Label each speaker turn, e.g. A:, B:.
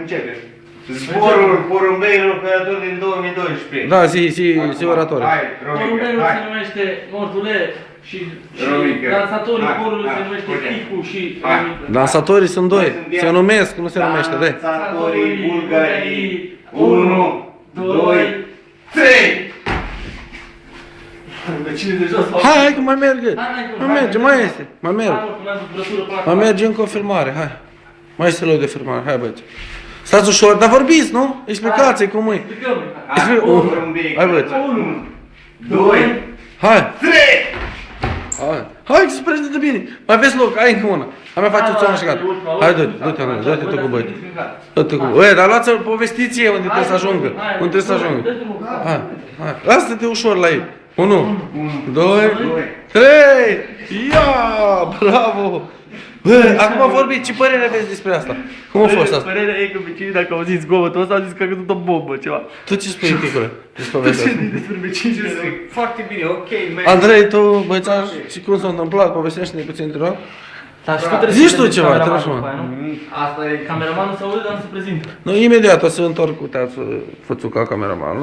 A: Începe. Zborul porumbeilor călător din 2012.
B: Da, zi orator.
A: Hai,
C: Porumbelul
A: Romica,
C: se numește Mortule și
A: Romica.
C: dansatorii
A: Hai,
C: corului
A: hai,
C: se numește
A: uite.
C: Ticu și
A: Hai.
C: Romica.
B: Dansatorii sunt doi. Se numesc, nu se numește, dai.
A: Dansatorii Bulgarii. 1, 2, 3.
C: Vecinii de jos au...
B: Hai că mai merge. Mai merge, mai este. Mai merge.
C: Hai, mă, urmează vrătură pe
B: Mai
C: acolo.
B: merge încă o filmare, hai. Mai este loc de filmare, hai băieți. Stați ușor, dar vorbiți, nu? Explicați-i cum e.
C: Explicăm.
B: Hai băieți.
A: 1, 2,
B: Hai.
A: 3.
B: Hai că se prezintă bine. Mai aveți loc, ai încă una. Hai mai faceți una și gata. Hai, du-te, Andrei, du-te tu cu băieți. Du-te cu băieți. Dar luați-o povestiție unde trebuie să ajungă. Unde trebuie să ajungă. Hai, hai. Lasă-te ușor la ei. 1, 2, 3. Ia, bravo. Bă, acum vorbiți, ce părere aveți despre asta? Cum a fost asta?
C: Părerea e că vecinii, dacă au zis zgomotul ăsta, au zis că a căzut o bombă, ceva.
B: Tu ce spui, Ticule, despre povestea asta?
C: Despre vecinii de rău.
A: Foarte bine, ok,
B: Andrei, tu, băiețaș, și cum s-a întâmplat? Povestește-ne puțin, te rog.
C: Dar și tu trebuie
B: Zici
C: să
B: tu
C: vedeți
B: ceva, te
C: cameramanul
B: rog
C: după aia, nu?
A: Asta e
C: Cameramanul se aude, dar nu se prezintă.
B: Nu, imediat o să întorc cu teață fățuca cameramanul.